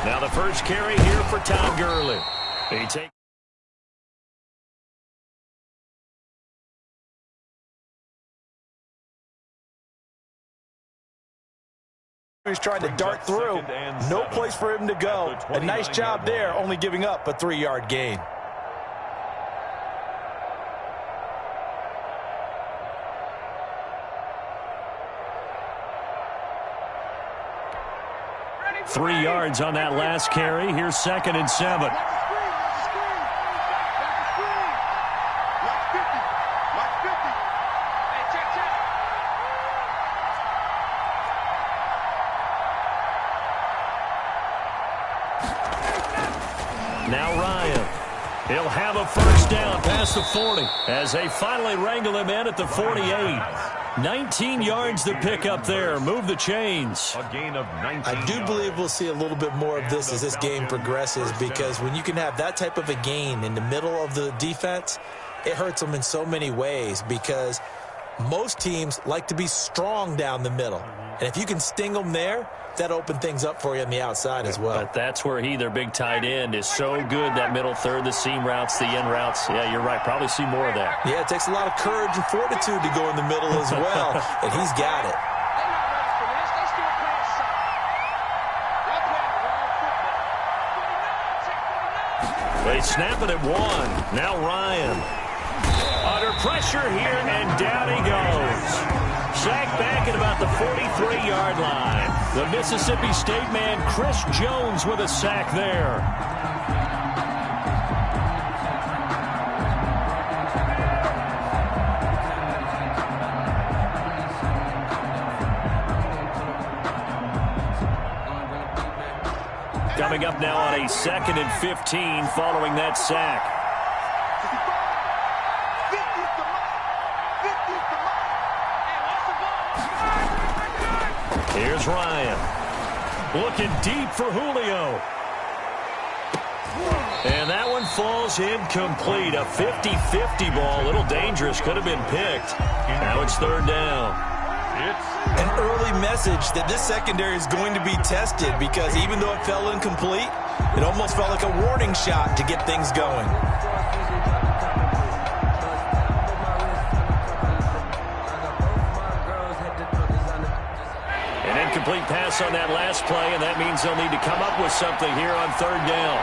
Now the first carry here for Todd Gurley. He takes. He's trying to dart through. No place for him to go. A nice job there, only giving up a 3-yard gain. Three yards on that last carry. Here's 2nd and 7. Now Ryan. He'll have a first down past the 40 as they finally wrangle him in at the 48. 19 yards to pick up there. Move the chains. A gain of 19. I do believe we'll see a little bit more of this as this game progresses, because when you can have that type of a gain in the middle of the defense, it hurts them in so many ways, because most teams like to be strong down the middle. And if you can sting them there, that opens things up for you on the outside as well. But that's where their big tight end, is so good, that middle third, the seam routes, the in routes. Yeah, you're right. Probably see more of that. Yeah, it takes a lot of courage and fortitude to go in the middle as well, and he's got it. They snap it at 1. Now Ryan. Under pressure here, and down he goes. Sacked back at about the 43-yard line. The Mississippi State man, Chris Jones, with a sack there. Coming up now on a 2nd and 15 following that sack. Here's Ryan. Looking deep for Julio. And that one falls incomplete. A 50-50 ball. A little dangerous. Could have been picked. Now it's 3rd down. An early message that this secondary is going to be tested, because even though it fell incomplete, it almost felt like a warning shot to get things going. Incomplete pass on that last play, and that means they'll need to come up with something here on 3rd down.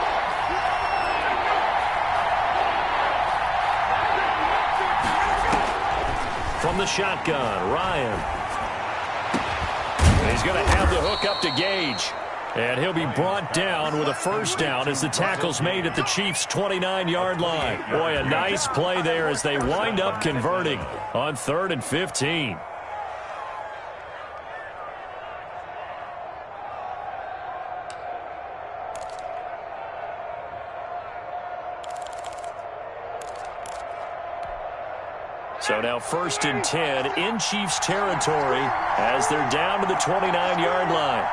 From the shotgun, Ryan. He's going to have the hook up to Gage. And he'll be brought down with a first down as the tackle's made at the Chiefs' 29-yard line. Boy, a nice play there as they wind up converting on 3rd and 15. So now 1st and 10 in Chiefs territory as they're down to the 29-yard line.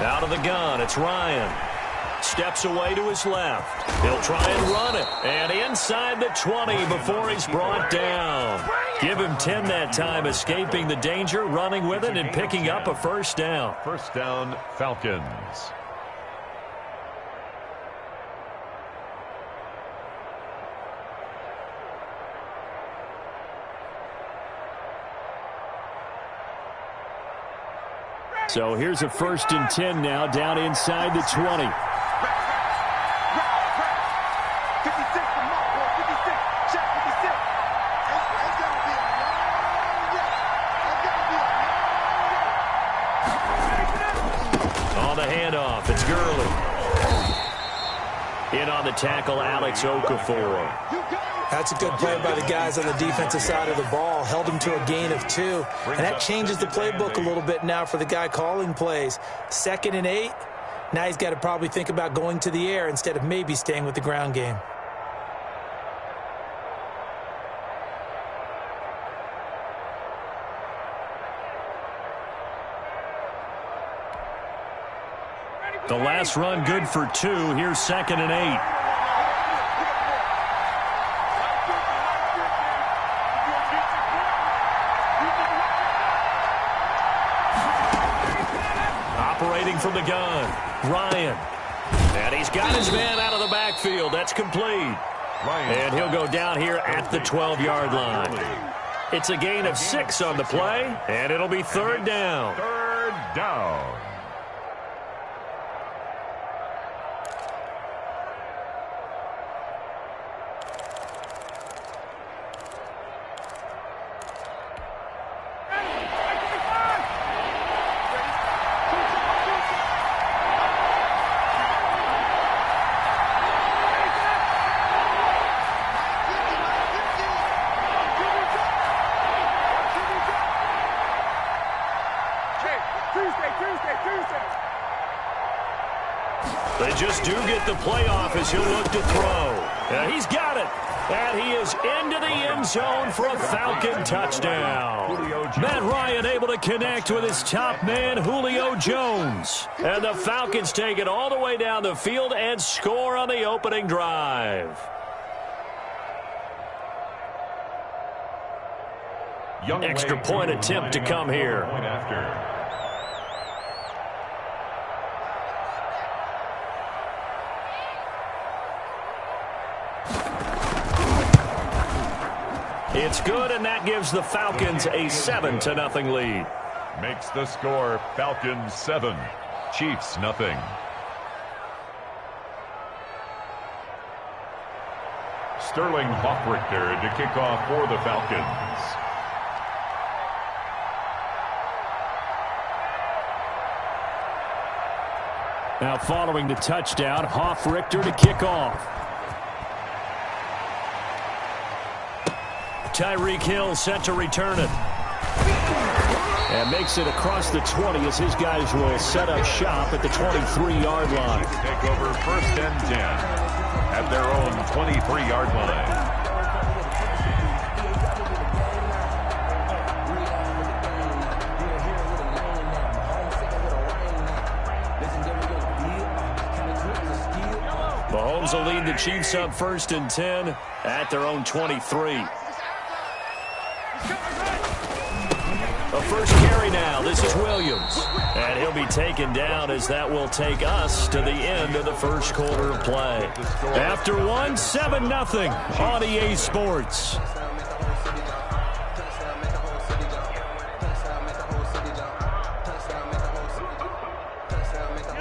Out of the gun, it's Ryan. Steps away to his left. He'll try and run it. And inside the 20 before he's brought down. Give him 10 that time, escaping the danger, running with it, and picking up a first down. First down, Falcons. So here's a 1st and 10 now, down inside the 20. On the handoff, it's Gurley. In on the tackle, Alex Okafor. That's a good play by the guys on the defensive side of the ball. Held them to a gain of 2. And that changes the playbook a little bit now for the guy calling plays. 2nd and 8. Now he's got to probably think about going to the air instead of maybe staying with the ground game. The last run good for 2. Here's 2nd and 8. Operating from the gun, Ryan. And he's got his man out of the backfield. That's complete. And he'll go down here at the 12-yard line. It's a gain of 6 on the play, and it'll be 3rd down. 3rd down. They just do get the playoff as he'll look to throw. He's got it. And he is into the end zone for a Falcon touchdown. Matt Ryan able to connect with his top man, Julio Jones. And the Falcons take it all the way down the field and score on the opening drive. Extra point attempt to come here. It's good, and that gives the Falcons a 7-0 lead. Makes the score Falcons 7, Chiefs nothing. Sterling Hoffrichter to kick off for the Falcons. Now following the touchdown, Hoffrichter to kick off. Tyreek Hill set to return it. And makes it across the 20 as his guys will set up shop at the 23-yard line. Take over 1st and 10 at their own 23-yard line. Mahomes will lead the Chiefs up 1st and 10 at their own 23. A first carry now. This is Williams. And he'll be taken down as that will take us to the end of the first quarter of play. After one, 7-0 on EA Sports.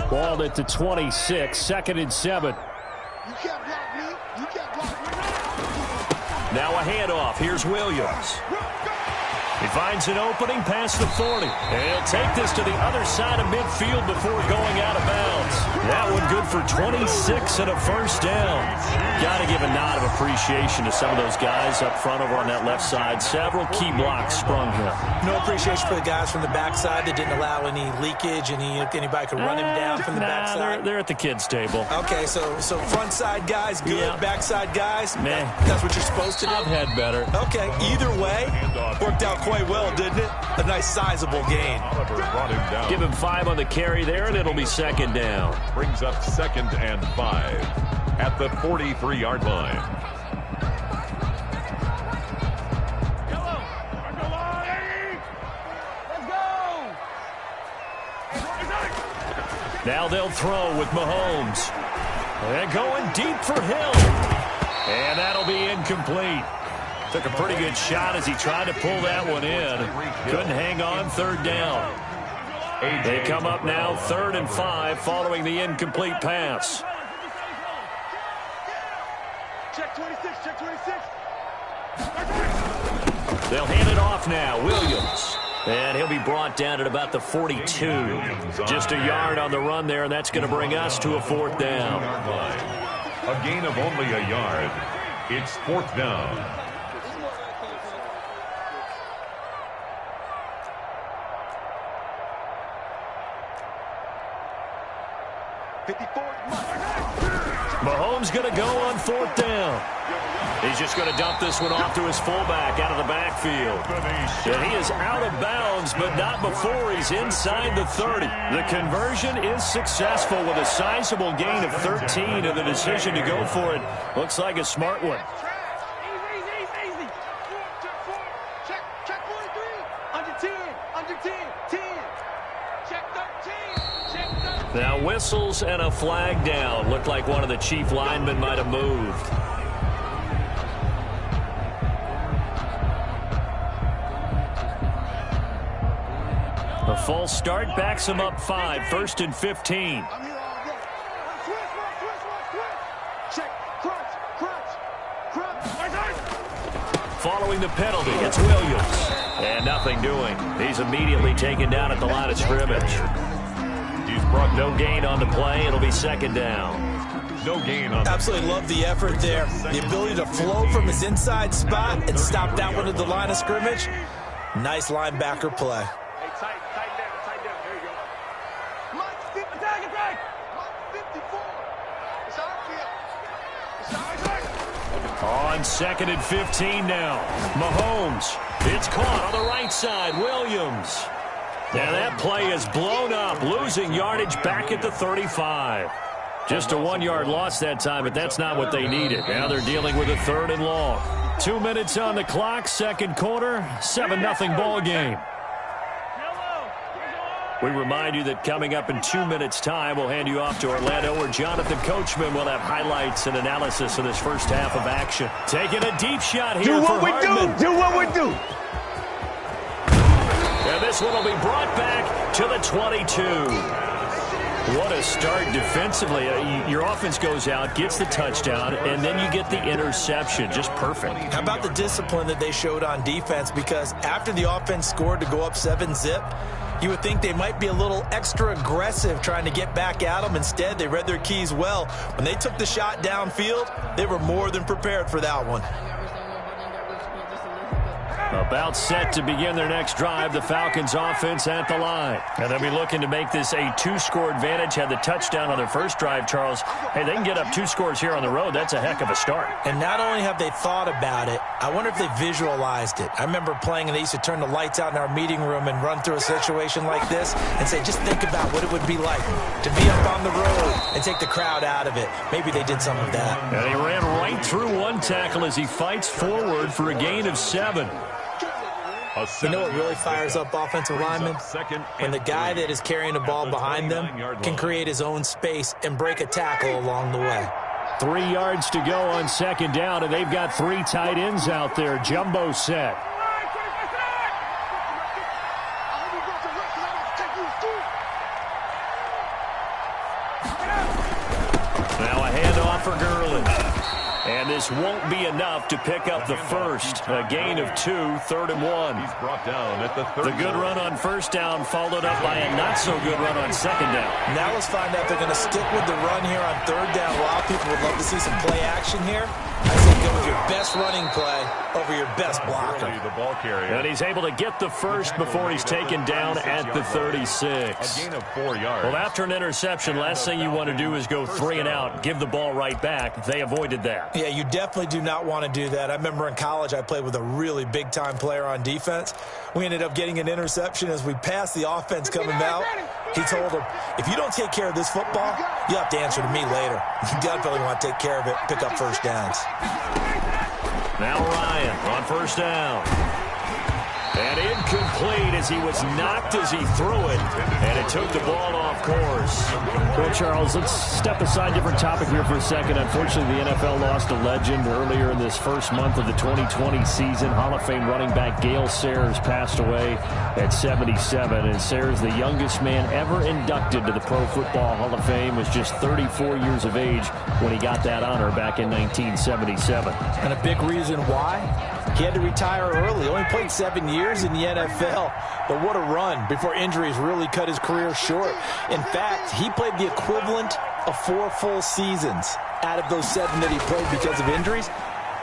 Ball at the 26, 2nd and 7. Now a handoff. Here's Williams. He finds an opening past the 40. And he'll take this to the other side of midfield before going out of bounds. That one good for 26 and a first down. Got to give a nod of appreciation to some of those guys up front over on that left side. Several key blocks sprung here. No appreciation for the guys from the backside that didn't allow any leakage, anybody could run him down from the backside. They're at the kids' table. Okay, so front side guys good, yeah. Backside guys, man, that's what you're supposed to do. I've had better. Okay, either way, worked out quite well, didn't it? A nice sizable gain. Give him 5 on the carry there, and it'll be 2nd down. Brings up 2nd and 5 at the 43-yard line. Now they'll throw with Mahomes. They're going deep for Hill. And that'll be incomplete. Took a pretty good shot as he tried to pull that one in. Couldn't hang on, 3rd down. They come up now 3rd and 5 following the incomplete pass. Check 26, check 26. They'll hand it off now. Williams. And he'll be brought down at about the 42. Just a yard on the run there, and that's going to bring us to a 4th down. A gain of only a yard. It's 4th down. Mahomes going to go on 4th down. He's just going to dump this one off to his fullback out of the backfield. And he is out of bounds, but not before he's inside the 30. The conversion is successful with a sizable gain of 13, and the decision to go for it looks like a smart one. Easy. Check 43. Under 10. Under 10. 10. Check 13. Now whistles and a flag down. Looked like one of the chief linemen might have moved. A false start backs him up 5. 1st and 15. I'm here all day. Switch. Check. Crunch. Following the penalty, it's Williams. And nothing doing. He's immediately taken down at the line of scrimmage. He's brought no gain on the play. It'll be 2nd down. No gain on. Absolutely love the effort there. The ability to flow from his inside spot and stop that one at the line of scrimmage. Nice linebacker play. Hey, tight down. There you go. Mike, attack. Mike 54. It's our field. On 2nd and 15 now. Mahomes. It's caught on the right side. Williams. And that play is blown up, losing yardage back at the 35. Just a 1-yard loss that time, but that's not what they needed. Now they're dealing with a 3rd and long. 2 minutes on the clock, 2nd quarter, 7-0 ball game. We remind you that coming up in 2 minutes' time, we'll hand you off to Orlando, where Jonathan Coachman will have highlights and analysis of this first half of action. Taking a deep shot here for Hardman. Do what we do. And this one will be brought back to the 22. What a start defensively. Your offense goes out, gets the touchdown, and then you get the interception. Just perfect. How about the discipline that they showed on defense? Because after the offense scored to go up 7-zip, you would think they might be a little extra aggressive trying to get back at them. Instead, they read their keys well. When they took the shot downfield, they were more than prepared for that one. About set to begin their next drive, the Falcons offense at the line. And they'll be looking to make this a 2-score advantage. Had the touchdown on their first drive, Charles. Hey, they can get up 2 scores here on the road. That's a heck of a start. And not only have they thought about it, I wonder if they visualized it. I remember playing and they used to turn the lights out in our meeting room and run through a situation like this and say, just think about what it would be like to be up on the road and take the crowd out of it. Maybe they did some of that. And he ran right through one tackle as he fights forward for a gain of 7. You know what really fires up offensive linemen? When the guy that is carrying the ball behind them can create his own space and break a tackle along the way. 3 yards to go on 2nd down, and they've got 3 tight ends out there. Jumbo set. Now a handoff for Gurley. And this won't be enough to pick up the first. A gain of 2, 3rd and 1. He's brought down at the 30. The good run on 1st down followed up by a not-so-good run on 2nd down. Now let's find out they're going to stick with the run here on 3rd down. A lot of people would love to see some play action here. I say go with your best running play over your best blocker. The ball carrier. And he's able to get the first before he's taken down at the 36. A gain of 4 yards. Well, after an interception, last thing you want to do is go 3 and out, give the ball right back. They avoided that. Yeah, you definitely do not want to do that. I remember in college I played with a really big-time player on defense. We ended up getting an interception as we passed the offense coming out. He told him, if you don't take care of this football, you'll have to answer to me later. You definitely want to take care of it, pick up first downs. Now Ryan on 1st down. And incomplete as he was knocked as he threw it. And it took the ball off course. Well, Charles, let's step aside different topic here for a second. Unfortunately, the NFL lost a legend earlier in this first month of the 2020 season. Hall of Fame running back Gale Sayers passed away at 77. And Sayers, the youngest man ever inducted to the Pro Football Hall of Fame, was just 34 years of age when he got that honor back in 1977. And a big reason why? He had to retire early. He only played 7 years in the NFL. But what a run before injuries really cut his career short. In fact, he played the equivalent of 4 full seasons out of those 7 that he played because of injuries.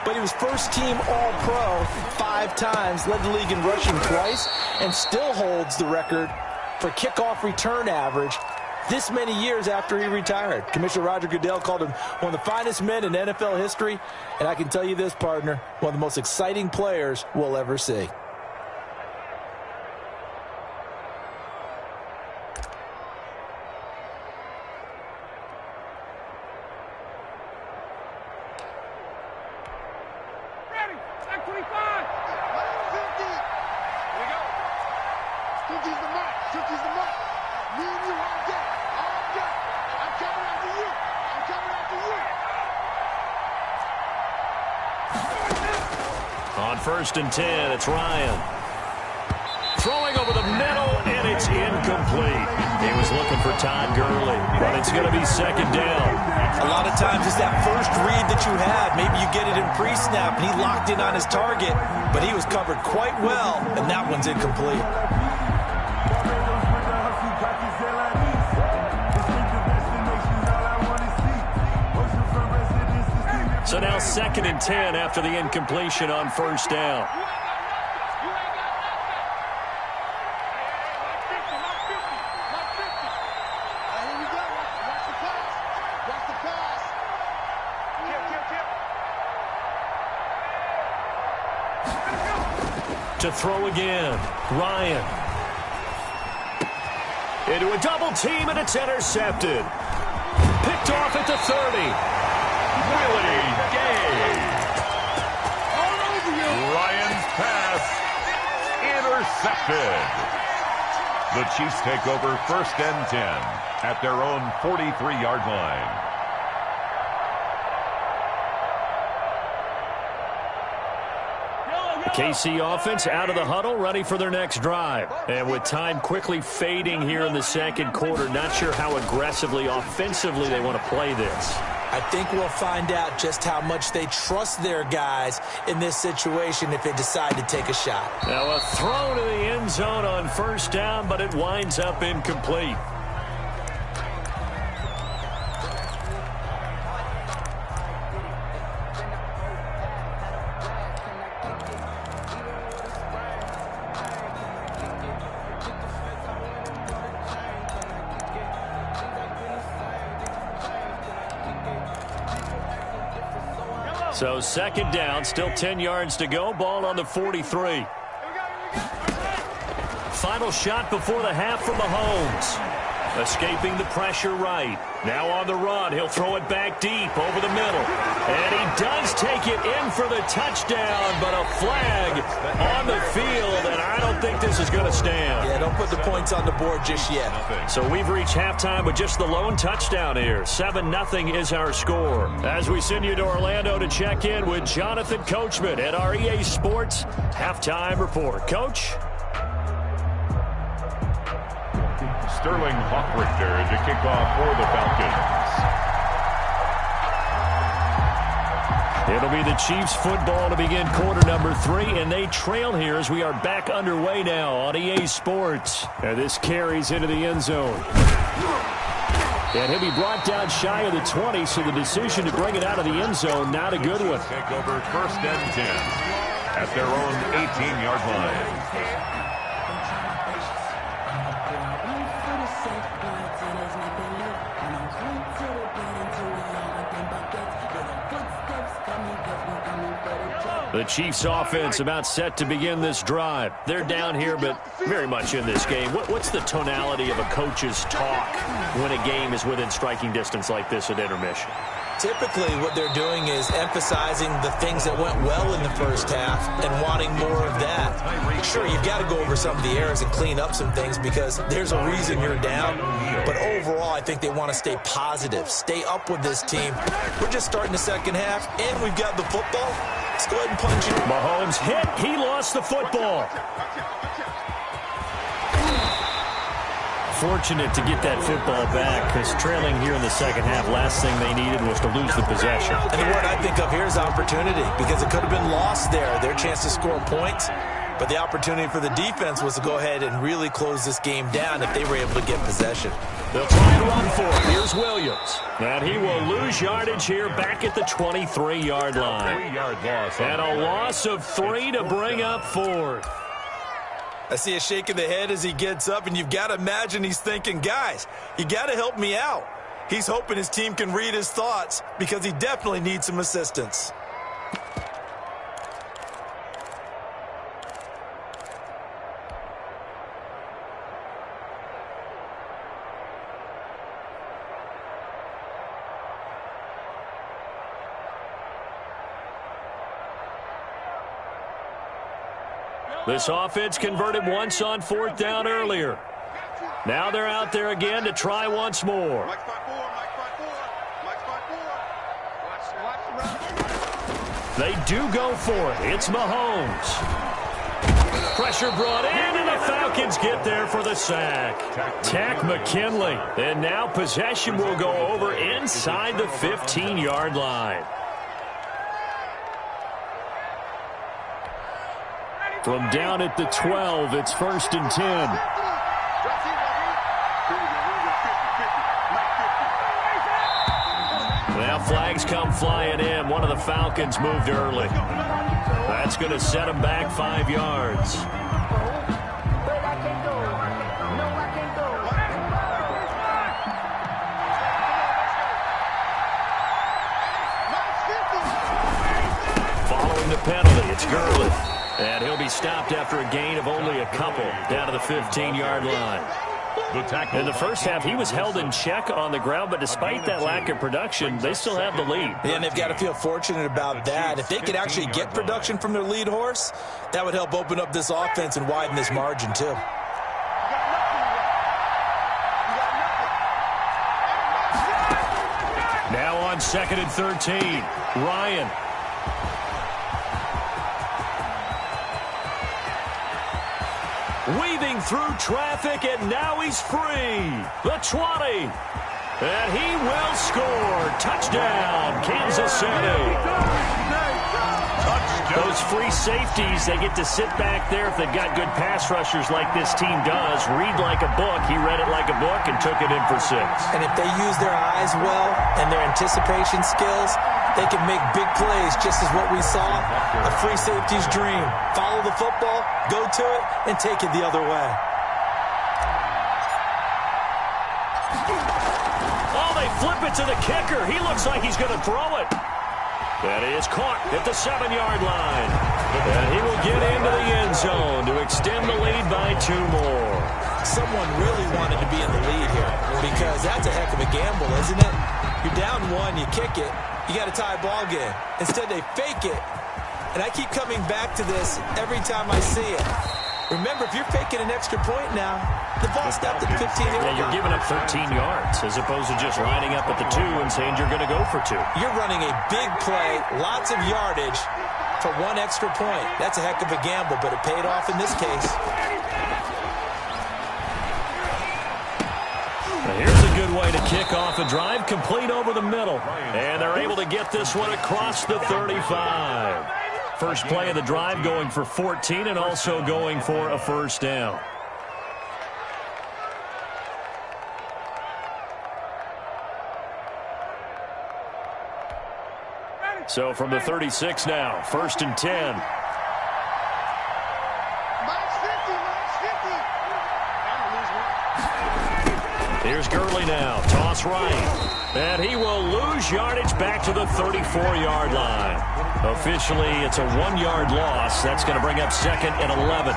but he was first-team All-Pro 5 times, led the league in rushing twice, and still holds the record for kickoff return average this many years after he retired. Commissioner Roger Goodell called him one of the finest men in NFL history, and I can tell you this, partner, one of the most exciting players we'll ever see. On 1st and 10, it's Ryan. Throwing over the middle, and it's incomplete. He was looking for Todd Gurley, but it's going to be 2nd down. A lot of times it's that first read that you have. Maybe you get it in pre-snap, and he locked in on his target, but he was covered quite well, and that one's incomplete. So now 2nd and 10 after the incompletion on 1st down. To throw again, Ryan. Into a double team, and it's intercepted. Picked off at the 30. Willie Gay. Ryan's pass intercepted. The Chiefs take over 1st and 10 at their own 43-yard line. KC offense out of the huddle, ready for their next drive. And with time quickly fading here in the 2nd quarter, not sure how aggressively, offensively they want to play this. I think we'll find out just how much they trust their guys in this situation if they decide to take a shot. Now a throw to the end zone on 1st down, but it winds up incomplete. So 2nd down, still 10 yards to go. Ball on the 43. Final shot before the half from Mahomes. Escaping the pressure right. Now on the run. He'll throw it back deep over the middle. And he does take it in for the touchdown, but a flag on the field, and I don't think this is going to stand. Yeah, don't put the points on the board just yet. So we've reached halftime with just the lone touchdown here. 7-0 is our score. As we send you to Orlando to check in with Jonathan Coachman at our EA Sports Halftime Report. Coach? Sterling Hockrichter to kick off for the Falcons. It'll be the Chiefs football to begin quarter number 3, and they trail here as we are back underway now on EA Sports. And this carries into the end zone. And he'll be brought down shy of the 20, so the decision to bring it out of the end zone, not a good one. Take over 1st and 10 at their own 18-yard line. The Chiefs offense about set to begin this drive. They're down here, but very much in this game. What's the tonality of a coach's talk when a game is within striking distance like this at intermission? Typically, what they're doing is emphasizing the things that went well in the first half and wanting more of that. Sure, you've got to go over some of the errors and clean up some things because there's a reason you're down. But overall, I think they want to stay positive, stay up with this team. We're just starting the second half, and we've got the football. Let's go ahead and punch it. Mahomes hit. He lost the football. Fortunate to get that football back because trailing here in the second half, last thing they needed was to lose the possession. And the word I think of here is opportunity because it could have been lost there, their chance to score points. But the opportunity for the defense was to go ahead and really close this game down if they were able to get possession. They'll try and run for it. Here's Williams. And he will lose yardage here back at the 23-yard line. 3-yard loss. And a loss of 3 to bring up fourth. I see a shake of the head as he gets up, and you've got to imagine he's thinking, guys, you got to help me out. He's hoping his team can read his thoughts because he definitely needs some assistance. This offense converted once on fourth down earlier. Now they're out there again to try once more. They do go for it. It's Mahomes. Pressure brought in, and the Falcons get there for the sack. Tack McKinley. And now possession will go over inside the 15-yard line. From down at the 12, it's 1st and 10. Now flags come flying in. One of the Falcons moved early. That's going to set them back 5 yards. Following the penalty, it's Gurley. And he'll be stopped after a gain of only a couple down to the 15-yard line. In the first half, he was held in check on the ground, but despite that lack of production, they still have the lead. Yeah, and they've got to feel fortunate about that. If they could actually get production from their lead horse, that would help open up this offense and widen this margin, too. Now on 2nd and 13, Ryan. Weaving through traffic, and now he's free. The 20. And he will score. Touchdown, Kansas City. Those free safeties, they get to sit back there if they've got good pass rushers like this team does. Read like a book. He read it like a book and took it in for 6. And if they use their eyes well and their anticipation skills, they can make big plays, just as what we saw. A free safety's dream. Follow the football, go to it, and take it the other way. Oh, they flip it to the kicker. He looks like he's going to throw it. And he is caught at the 7-yard line. And he will get into the end zone to extend the lead by 2 more. Someone really wanted to be in the lead here because that's a heck of a gamble, isn't it? You're down 1, you kick it, you got a tie ball game. Instead, they fake it. And I keep coming back to this every time I see it. Remember, if you're faking an extra point now, the ball stopped at the 15-yard line. Yeah, you're giving up 13 yards as opposed to just lining up at the 2 and saying you're going to go for 2. You're running a big play, lots of yardage for 1 extra point. That's a heck of a gamble, but it paid off in this case. Now here's a good way to kick off a drive, complete over the middle. And they're able to get this one across the 35. First play of the drive going for 14 and also going for a first down. So from the 36 now, 1st and 10. Here's Gurley now. Toss right. And he will lose yardage back to the 34-yard line. Officially, it's a 1-yard loss. That's going to bring up 2nd and 11.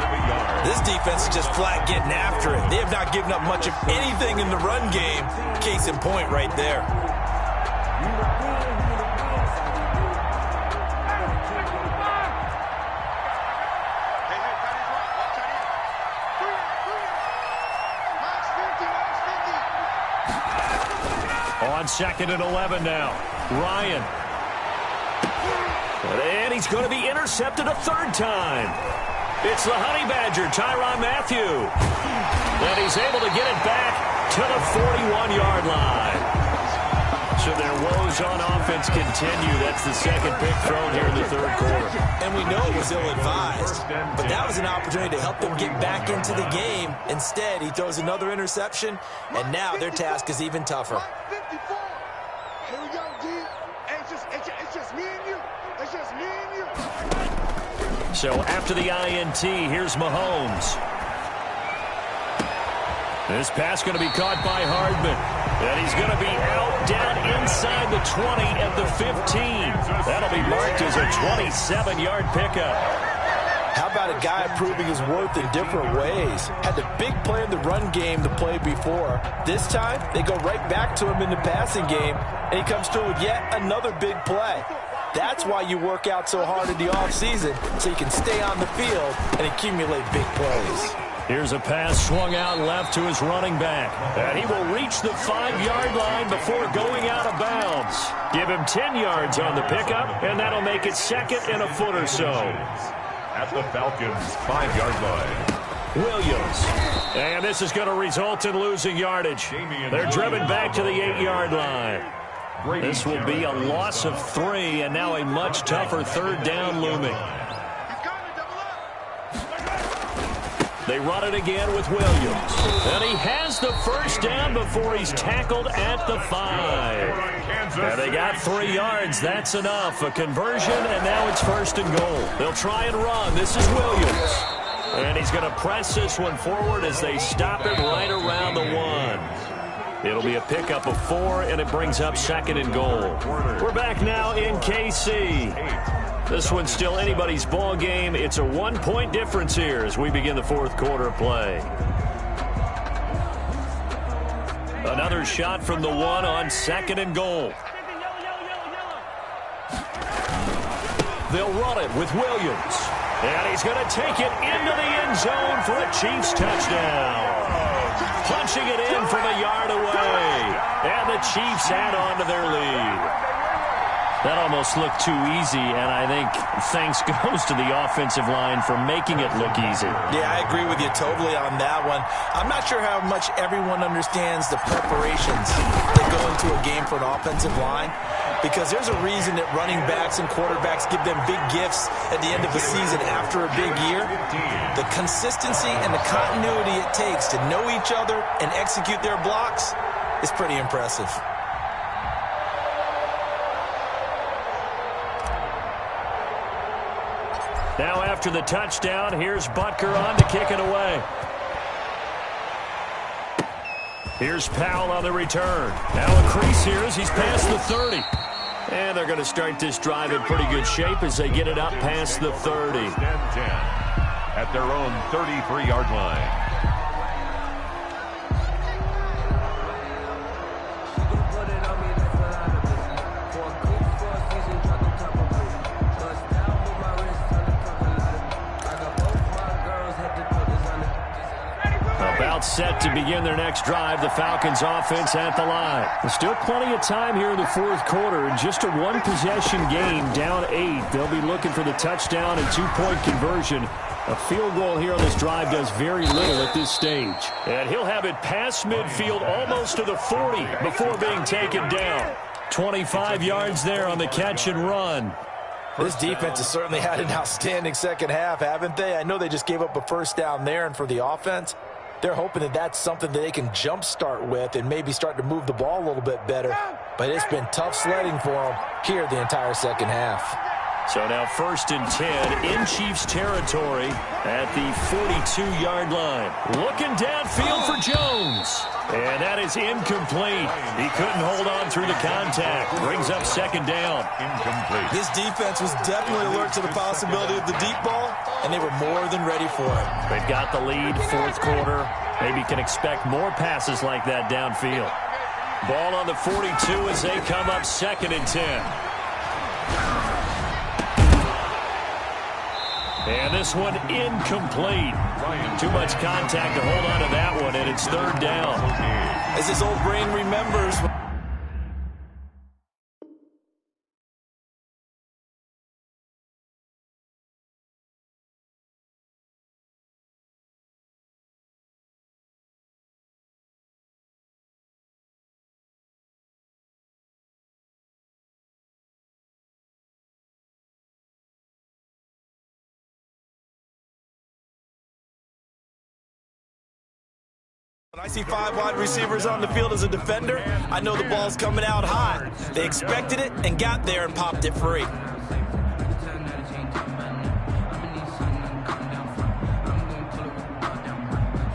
This defense is just flat getting after it. They have not given up much of anything in the run game. Case in point right there. On 2nd and 11 now. Ryan. And he's going to be intercepted a 3rd time. It's the Honey Badger, Tyrann Mathieu. And he's able to get it back to the 41-yard line. So their woes on offense continue. That's the second pick thrown here in the third quarter. And we know it was ill-advised, but that was an opportunity to help them get back into the game. Instead, he throws another interception, and now their task is even tougher. 54. Here we go, D. It's just me and you. It's just me and you. So after the INT, here's Mahomes. This pass going to be caught by Hardman. And he's going to be out down inside the 20 at the 15. That'll be marked as a 27-yard pickup. How about a guy proving his worth in different ways? Had the big play in the run game to play before. This time, they go right back to him in the passing game, and he comes through with yet another big play. That's why you work out so hard in the offseason, so you can stay on the field and accumulate big plays. Here's a pass swung out left to his running back. And he will reach the 5-yard line before going out of bounds. Give him 10 yards on the pickup, and that'll make it second and a foot or so. At the Falcons' 5-yard line. Williams. And this is going to result in losing yardage. They're driven back to the 8-yard line. This will be a loss of 3, and now a much tougher third down looming. They run it again with Williams. And he has the first down before he's tackled at the 5. And they got 3 yards. That's enough. A conversion, and now it's first and goal. They'll try and run. This is Williams. And he's going to press this one forward as they stop it right around the 1. It'll be a pickup of 4, and it brings up second and goal. We're back now in KC. This one's still anybody's ball game. It's a 1-point difference here as we begin the fourth quarter play. Another shot from the 1 on second and goal. They'll run it with Williams. And he's going to take it into the end zone for a Chiefs touchdown. Punching it in from a yard away. And the Chiefs add on to their lead. That almost looked too easy, and I think thanks goes to the offensive line for making it look easy. Yeah, I agree with you totally on that one. I'm not sure how much everyone understands the preparations that go into a game for an offensive line, because there's a reason that running backs and quarterbacks give them big gifts at the end of the season after a big year. The consistency and the continuity it takes to know each other and execute their blocks is pretty impressive. Now after the touchdown, here's Butker on to kick it away. Here's Powell on the return. Now a crease here as he's past the 30. And they're going to start this drive in pretty good shape as they get it up past the 30. At their own 33-yard line. Set to begin their next drive, the Falcons offense at the line. There's still plenty of time here in the fourth quarter. Just a one-possession game, down 8. They'll be looking for the touchdown and 2-point conversion. A field goal here on this drive does very little at this stage. And he'll have it past midfield almost to the 40 before being taken down. 25 yards there on the catch and run. This defense has certainly had an outstanding second half, haven't they? I know they just gave up a first down there, and for the offense, they're hoping that that's something that they can jumpstart with and maybe start to move the ball a little bit better. But it's been tough sledding for them here the entire second half. So now 1st and 10 in Chiefs territory at the 42-yard line. Looking downfield for Jones. And that is incomplete. He couldn't hold on through the contact. Brings up second down. Incomplete. This defense was definitely alert to the possibility of the deep ball, and they were more than ready for it. They've got the lead, fourth quarter. Maybe can expect more passes like that downfield. Ball on the 42 as they come up 2nd and 10. And this one incomplete. Too much contact to hold on to that one, and it's 3rd down. As his old brain remembers, When I see 5 wide receivers on the field as a defender, I know the ball's coming out hot. They expected it and got there and popped it free.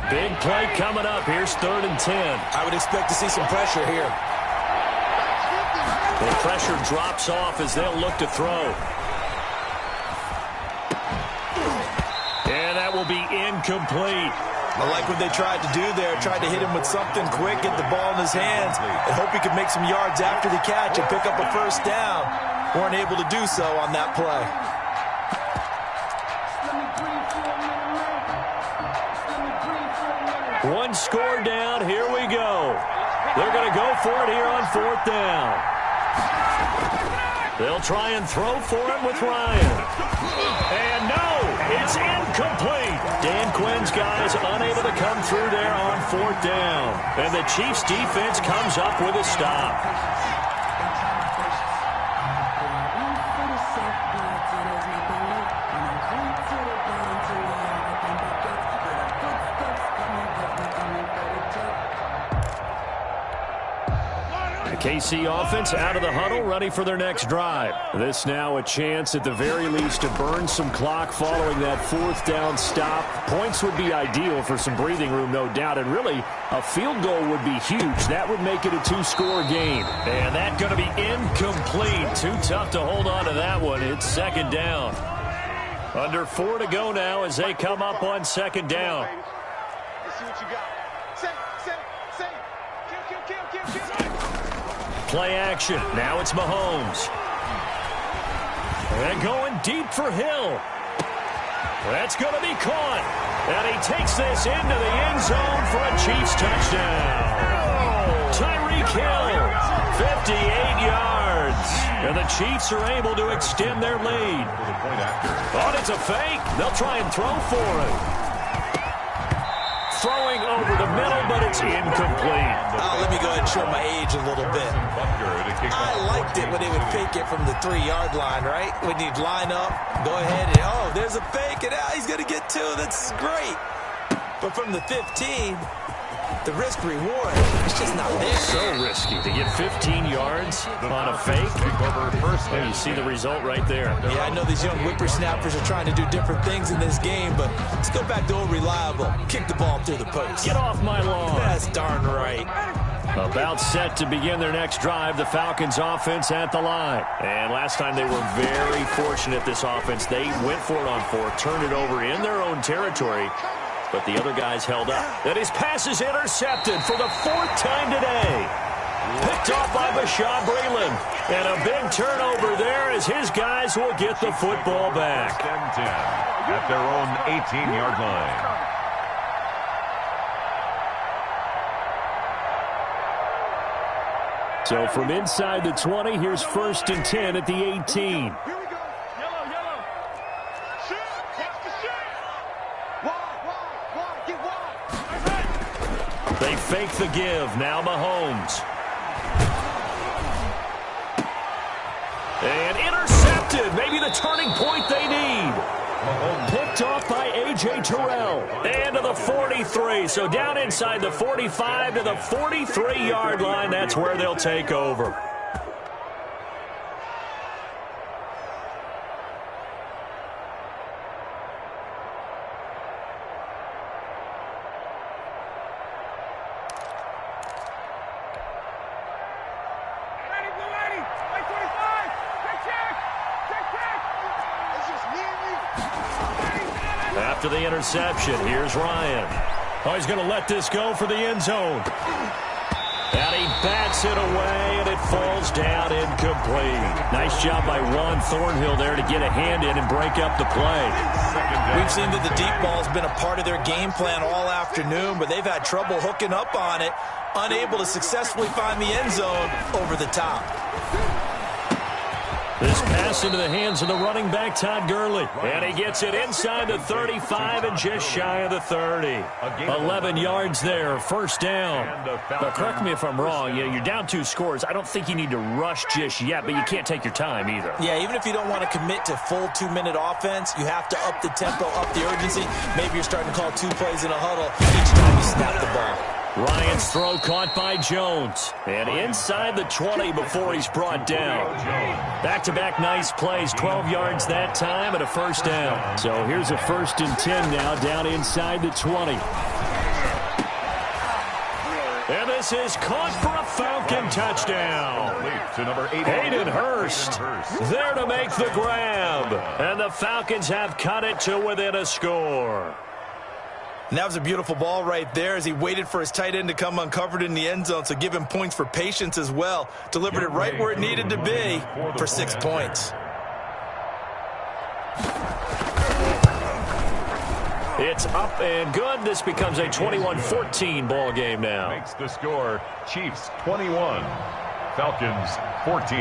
Big play coming up. Here's 3rd and 10. I would expect to see some pressure here. The pressure drops off as they'll look to throw. And that will be incomplete. I like what they tried to do there. Tried to hit him with something quick, get the ball in his hands, and hope he could make some yards after the catch and pick up a first down. Weren't able to do so on that play. One score down. Here we go. They're going to go for it here on 4th down. They'll try and throw for it with Ryan. And no, it's incomplete. Dan Quinn's guys unable to come through there on 4th down. And the Chiefs defense comes up with a stop. KC offense out of the huddle, ready for their next drive. This now a chance at the very least to burn some clock following that 4th down stop. Points would be ideal for some breathing room, no doubt, and really a field goal would be huge. That would make it a 2-score game. And that's going to be incomplete. Too tough to hold on to that one. It's 2nd down. Under 4 to go now as they come up on 2nd down. Let's see what you got. Say. Kill. Play action. Now it's Mahomes. And going deep for Hill. That's going to be caught. And he takes this into the end zone for a Chiefs touchdown. Tyreek Hill, 58 yards. And the Chiefs are able to extend their lead. Oh, it's a fake. They'll try and throw for it. Throwing over the middle, but it's incomplete. Let me go ahead and show my age a little bit. I liked it when they would fake it from the 3-yard line, right? When you'd line up, go ahead and, oh, there's a fake, and he's going to get 2. That's great. But from the 15, the risk-reward is just not there. So risky to get 15 yards on a fake. Oh, you see the result right there. Yeah, I know these young whippersnappers are trying to do different things in this game, but let's go back to old reliable. Kick the ball through the post. Get off my lawn. That's darn right. About set to begin their next drive, the Falcons offense at the line. And last time they were very fortunate, this offense. They went for it on 4th, turned it over in their own territory, but the other guys held up. And his pass is intercepted for the 4th time today. Picked off by Bashaud Breeland. And a big turnover there as his guys will get the football back. 10 at their own 18-yard line. So from inside the 20, here's 1st and 10 at the 18. Here we go. Yellow. Shit. Watch the shit. Wide. Get wide. They fake the give. Now Mahomes. And intercepted. Maybe the turning point they need. Picked off by A.J. Terrell. And to the 43. So down inside the 45 to the 43-yard line. That's where they'll take over. After the interception, here's Ryan. Oh, he's going to let this go for the end zone. And he bats it away, and it falls down incomplete. Nice job by Juan Thornhill there to get a hand in and break up the play. We've seen that the deep ball's been a part of their game plan all afternoon, but they've had trouble hooking up on it, unable to successfully find the end zone over the top. This pass into the hands of the running back, Todd Gurley. And he gets it inside the 35 and just shy of the 30. 11 yards there, 1st down. But correct me if I'm wrong, you're down 2 scores. I don't think you need to rush just yet, but you can't take your time either. Yeah, even if you don't want to commit to full 2-minute offense, you have to up the tempo, up the urgency. Maybe you're starting to call 2 plays in a huddle each time you snap the ball. Ryan's throw caught by Jones. And inside the 20 before he's brought down. Back-to-back nice plays, 12 yards that time and a first down. So here's a 1st and 10 now, down inside the 20. And this is caught for a Falcon touchdown. To number 8, Hayden Hurst there to make the grab. And the Falcons have cut it to within a score. And that was a beautiful ball right there as he waited for his tight end to come uncovered in the end zone, so give him points for patience as well. Delivered it right where it needed to be for 6 points. It's up and good. This becomes a 21-14 ball game now. Makes the score Chiefs 21, Falcons 14.